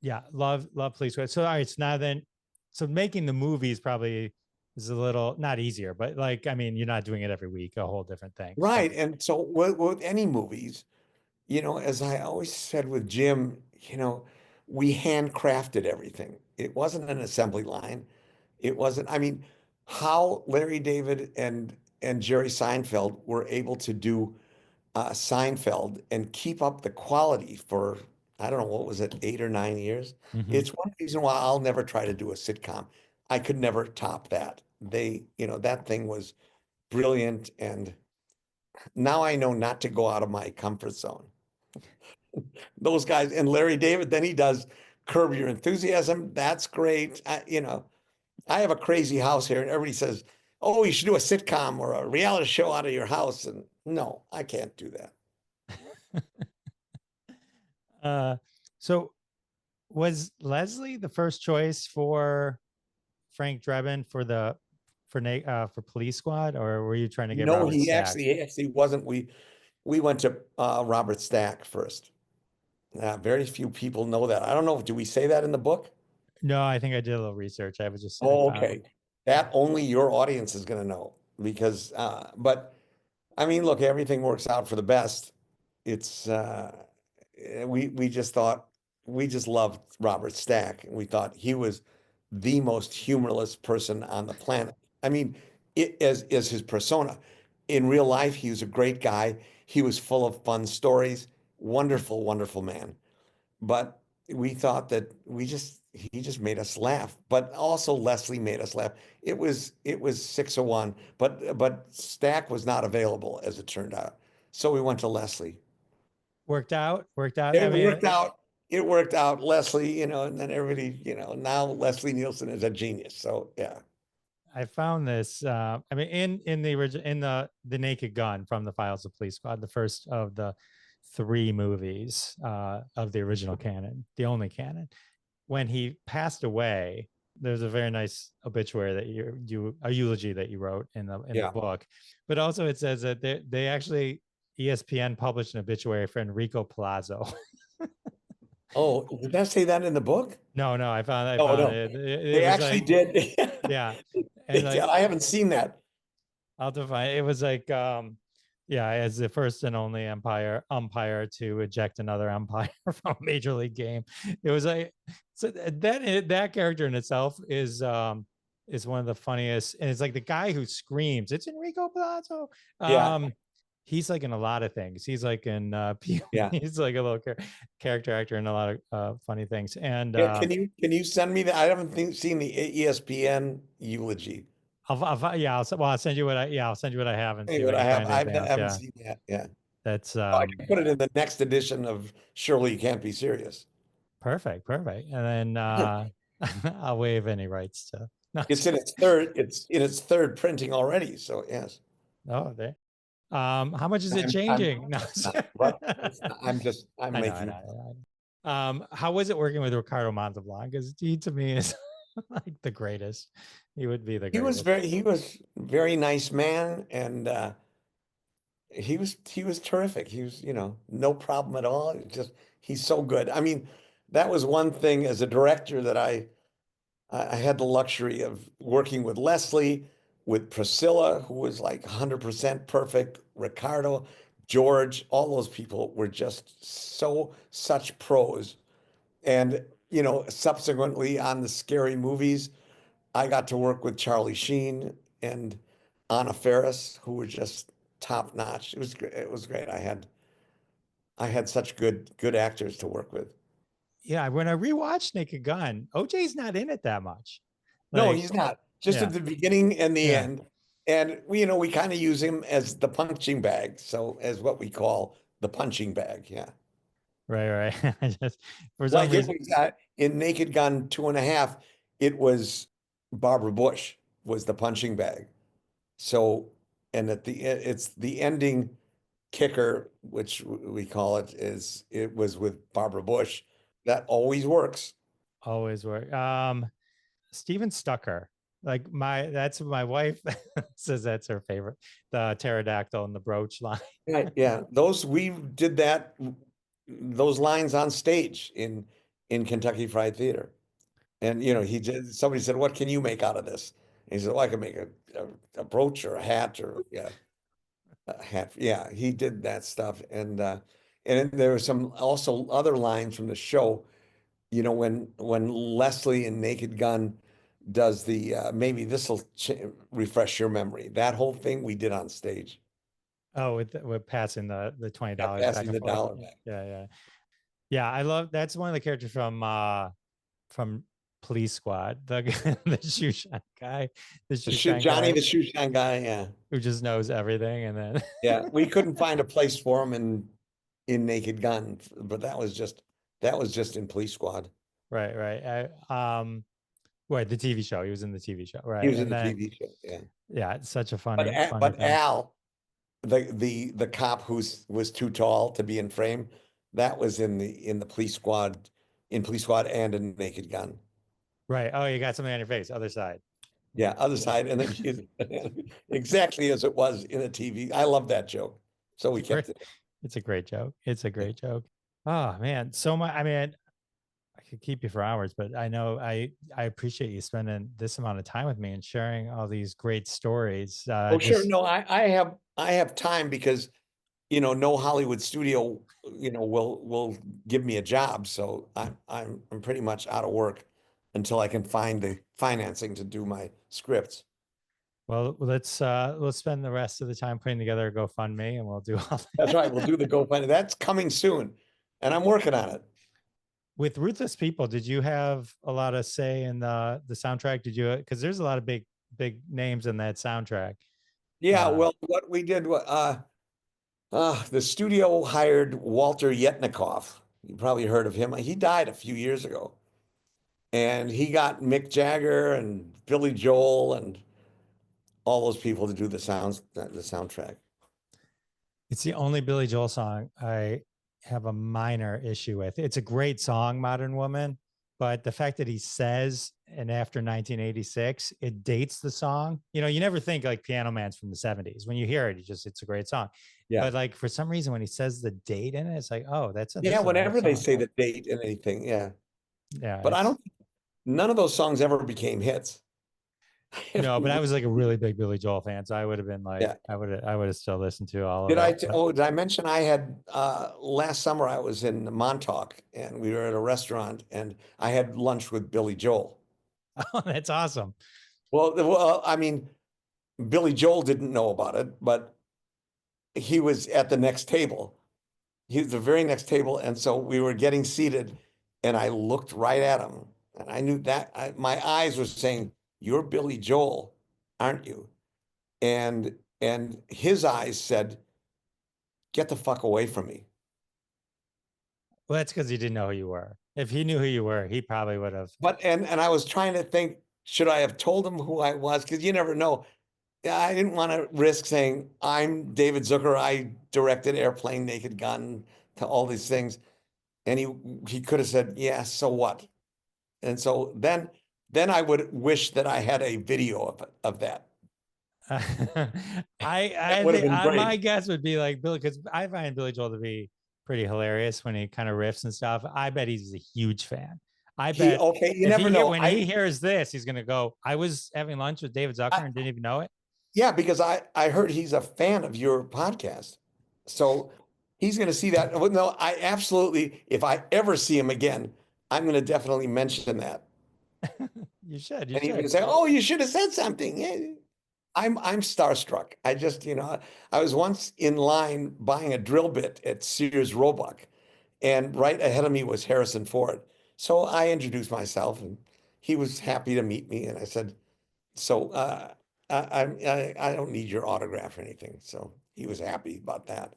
yeah, love Police Squad. So all right, so now then, so making the movies probably is a little not easier, but like I mean, you're not doing it every week, a whole different thing. So Right. And so with any movies, as I always said with Jim, we handcrafted everything. It wasn't an assembly line. It wasn't, I mean, how Larry David and Jerry Seinfeld were able to do Seinfeld and keep up the quality for, I don't know, what was it, 8 or 9 years? mhm. It's one reason why I'll never try to do a sitcom. I could never top that. That thing was brilliant. And now I know not to go out of my comfort zone. Those guys and Larry David, then he does Curb Your Enthusiasm. That's great. I have a crazy house here, and everybody says, "Oh, you should do a sitcom or a reality show out of your house." And no, I can't do that. uh, so was Leslie the first choice for Frank Drebin for Police Squad, or were you trying to get No, Robert he Stack? actually wasn't. We went to Robert Stack first. Very few people know that. I don't know. Do we say that in the book? No, I think I did a little research. I Oh, found okay. That only your audience is going to know because, but I mean, look, everything works out for the best. It's we just thought we just loved Robert Stack, and we thought he was the most humorless person on the planet. I mean, it as his persona. In real life, he was a great guy. He was full of fun stories. Wonderful, wonderful man. But we thought that he just made us laugh. But also Leslie made us laugh. It was 6 of 1, but Stack was not available as it turned out. So we went to Leslie. Worked out. Worked out. I It mean, worked out. It worked out, Leslie, and then everybody, now Leslie Nielsen is a genius. So yeah. I found this. I mean, in the original, in the Naked Gun from the Files of Police Squad, the first of the 3 movies of the original canon, the only canon. When he passed away, there's a very nice obituary that you a eulogy that you wrote in the book, but also it says that they actually ESPN published an obituary for Enrico Palazzo. Oh, did that say that in the book? No, I found Oh, no. it They was actually like, did. yeah, They and did. like I haven't seen that. I'll define it. It was like yeah, as the first and only umpire to eject another umpire from a major league game. It was like, so that character in itself is one of the funniest, and it's like the guy who screams, "It's Enrico Palazzo." Yeah. He's like in a lot of things. He's like in Yeah. he's like a little character actor in a lot of funny things. And Yeah, can you send me that? I haven't seen the ESPN eulogy. I'll send you I'll send you what I have and Hey, see if what I I can have, find I anything else. haven't Yeah, seen that. Yeah. that's Oh, I can put it in the next edition of Surely You Can't Be Serious. perfect. And then I'll waive any rights to. No, It's in its third printing already. So yes. oh, there. How much is it I'm changing? No, not, but I'm I know, making. how was it working with Ricardo Montalban? Because he to me is like the greatest. He would be the greatest. He was very nice man, and he was terrific. He was, no problem at all. He's so good. I mean, that was one thing as a director that I had the luxury of working with Leslie, with Priscilla, who was like 100% perfect, Ricardo, George, all those people were just such pros. And, subsequently on the scary movies, I got to work with Charlie Sheen and Anna Faris, who were just top notch. It was great. It was great. I had such good actors to work with. Yeah, when I rewatched Naked Gun, OJ's not in it that much. No, Like, he's not. Just yeah, at the beginning and the yeah, end. And we kind of use him as the punching bag. So as what we call the punching bag. Yeah. right. I just for some Like it reason, was in Naked Gun 2.5, it was Barbara Bush was the punching bag. So, and it's the ending kicker, which we call it was with Barbara Bush. That always works. always work. Steven Stucker. Like that's my wife says that's her favorite. The pterodactyl and the brooch line. Right. Yeah. We did those lines on stage in Kentucky Fried Theater. And somebody said, "What can you make out of this?" And he said, "Well, I can make a brooch or a hat or yeah, a hat." Yeah, he did that stuff. And there were some also other lines from the show, when Leslie in Naked Gun does the maybe this will refresh your memory. That whole thing we did on stage. Oh, with passing the Yeah, $20 back passing and the forth. dollar back. Yeah. I love that's one of the characters from Police Squad, the shoe shine guy, the shoe shine Johnny guy the shoe shine guy, yeah. who just knows everything, and then Yeah, we couldn't find a place for him in Naked Gun, but that was just in Police Squad. right. Right, the TV show. He was in the TV show, He right? was in And the then TV show, yeah. yeah, it's such a But funny but thing. Al, the cop was too tall to be in frame, that was in the Police Squad and in Naked Gun. Right. Oh, you got something on your face, other side. Yeah, other side, and then exactly as it was in the TV. I love that joke, so we It's a great, kept it. it's a great joke. It's a Yeah. great joke. Oh man, so much. I mean, I could keep you for hours, but I know I appreciate you spending this amount of time with me and sharing all these great stories. Oh, sure. Just No, I have time because no Hollywood studio, will give me a job. So I'm pretty much out of work until I can find the financing to do my scripts. Well, let's spend the rest of the time putting together a GoFundMe, and we'll do all that. That's right. We'll do the GoFundMe. That's coming soon, and I'm working on it. With Ruthless People, did you have a lot of say in the soundtrack? Did you? Because there's a lot of big names in that soundtrack. Yeah, well, what we did, the studio hired Walter Yetnikoff. You probably heard of him. He died a few years ago. And he got Mick Jagger and Billy Joel and all those people to do the soundtrack. It's the only Billy Joel song I have a minor issue with. It's a great song, Modern Woman, but the fact that he says, and after 1986, it dates the song. You know, you never think like Piano Man's from the 70s. When you hear it, it's a great song. Yeah. But like for some reason, when he says the date in it, it's like, oh, yeah. Whenever they say the date in anything, yeah. Yeah. But none of those songs ever became hits. No, but I was like a really big Billy Joel fan, so I would have been like, Yeah. I would have still listened to all of it. Did I mention I had last summer I was in Montauk and we were at a restaurant and I had lunch with Billy Joel. Oh, that's awesome. Well, I mean, Billy Joel didn't know about it, but he was at the next table. He was the very next table, and so we were getting seated, and I looked right at him, and I knew that my eyes were saying, "You're Billy Joel, aren't you?" And his eyes said, "Get the fuck away from me." Well, that's because he didn't know who you were. If he knew who you were, he probably would have. But and I was trying to think, should I have told him who I was? Because you never know. I didn't want to risk saying I'm David Zucker. I directed Airplane, Naked Gun, to all these things, and he could have said, "Yeah, so what?" And so then I would wish that I had a video of that. I think my guess would be like Billy, because I find Billy Joel to be pretty hilarious when he kind of riffs and stuff. I bet he's a huge fan. I bet. You never know. When he hears this, he's gonna go, "I was having lunch with David Zucker and didn't even know it." Yeah, because I heard he's a fan of your podcast, so he's going to see that. No, I absolutely. If I ever see him again, I'm going to definitely mention that. You should. He's going to say, "Oh, you should have said something." Yeah. I'm starstruck. I just, I was once in line buying a drill bit at Sears Roebuck, and right ahead of me was Harrison Ford. So I introduced myself, and he was happy to meet me. And I said, "So I don't need your autograph or anything." So he was happy about that.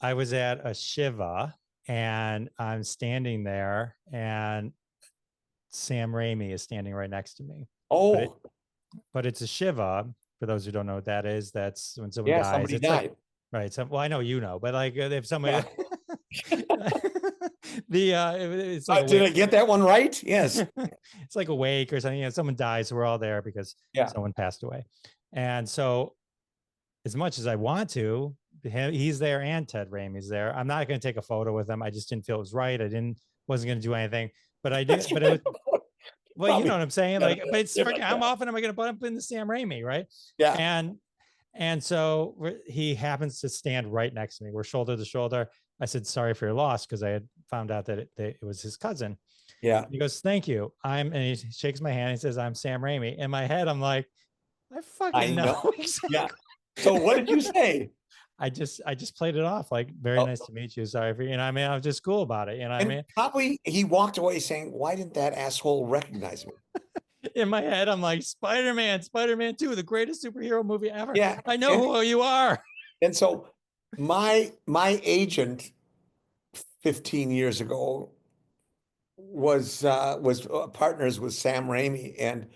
I was at a Shiva, and I'm standing there, and Sam Raimi is standing right next to me. Oh. But it's a Shiva. For those who don't know what that is, that's when someone dies. Somebody died. Like, right. Well, I know but like if somebody, it's like did I get that one right? Yes. It's like a wake or something. Someone dies, so we're all there because someone passed away. And so, as much as I want to, he's there and Ted Raimi's there. I'm not going to take a photo with him. I just didn't feel it was right. Wasn't going to do anything, but I did. But it was. Well, you know what I'm saying? Like, but it's how often am I going to put up in the Sam Raimi, right? Yeah. And so he happens to stand right next to me. We're shoulder to shoulder. I said, "Sorry for your loss," because I had found out that it was his cousin. Yeah. He goes, "Thank you." And he shakes my hand. He says, "I'm Sam Raimi." In my head, I'm like, I fucking know. Exactly. Yeah. So what did you say? I just played it off like, "Very nice to meet you. Sorry for you." And I mean, I was just cool about it. I mean, probably he walked away saying, "Why didn't that asshole recognize me?" In my head, I'm like, Spider-Man 2, the greatest superhero movie ever. Yeah. I know who you are. And so my agent 15 years ago was partners with Sam Raimi, and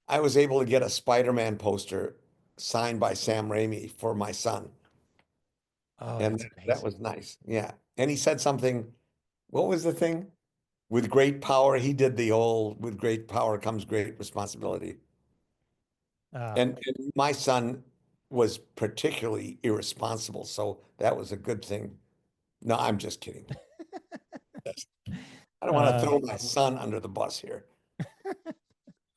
I was able to get a Spider-Man poster signed by Sam Raimi for my son. Oh, and that was nice. Yeah. And he said something, what was the thing? With great power, he did the old, with great power comes great responsibility. And my son was particularly irresponsible, so that was a good thing. No, I'm just kidding. I don't want to throw my son under the bus here.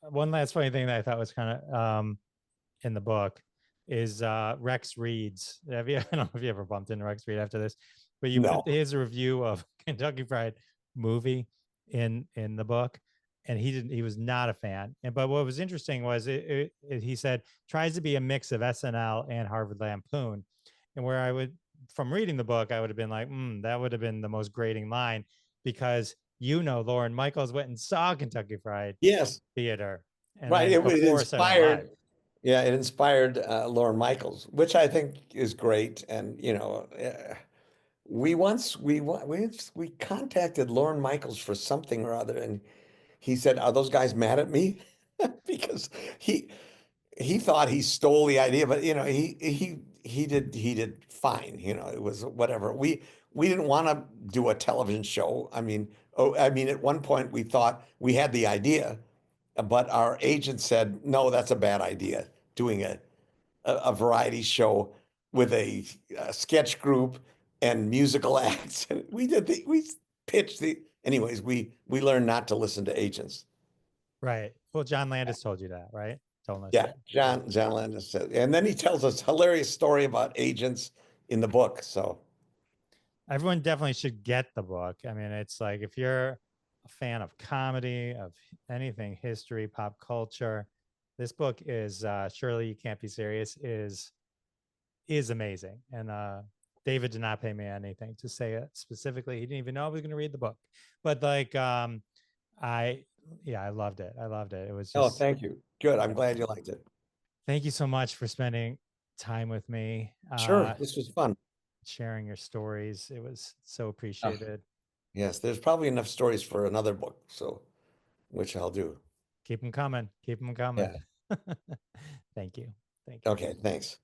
One last funny thing that I thought was kind of in the book is Rex Reed's. I don't know if you ever bumped into Rex Reed after this, but you put his review of Kentucky Fried Movie in the book. and he was not a fan. But what was interesting was he said tries to be a mix of SNL and Harvard Lampoon, and where I would, from reading the book, I would have been like, that would have been the most grating line, because Lauren Michaels went and saw Kentucky Fried Yes, Theater, and right. then It before Saturday Night Live. inspired. Yeah, it inspired Lorne Michaels, which I think is great. And we contacted Lorne Michaels for something or other, and he said, "Are those guys mad at me?" Because he he thought he stole the idea, but he did fine. It was whatever. We didn't want to do a television show. I mean, at one point we thought we had the idea, but our agent said, no, that's a bad idea. Doing a variety show with a sketch group and musical acts. And we pitched the anyways, we learned not to listen to agents. Right. Well, John Landis told you that, right? Told us Yeah, that. John Landis said, and then he tells us hilarious story about agents in the book. So Everyone definitely should get the book. I mean, it's like, if you're a fan of comedy, of anything, history, pop culture, this book is Surely You Can't Be Serious is amazing. And David did not pay me anything to say it specifically. He didn't even know I was going to read the book. But like, I I loved it. I loved it. It was oh, just, thank you. Good. I'm yeah. glad you liked it. Thank you so much for spending time with me, Sure, this was fun. sharing your stories. It was so Oh, appreciated. yes, there's probably enough stories for another book, so which I'll do. Keep them coming. Keep them coming. Yeah. Thank you. Thank you. Okay, thanks.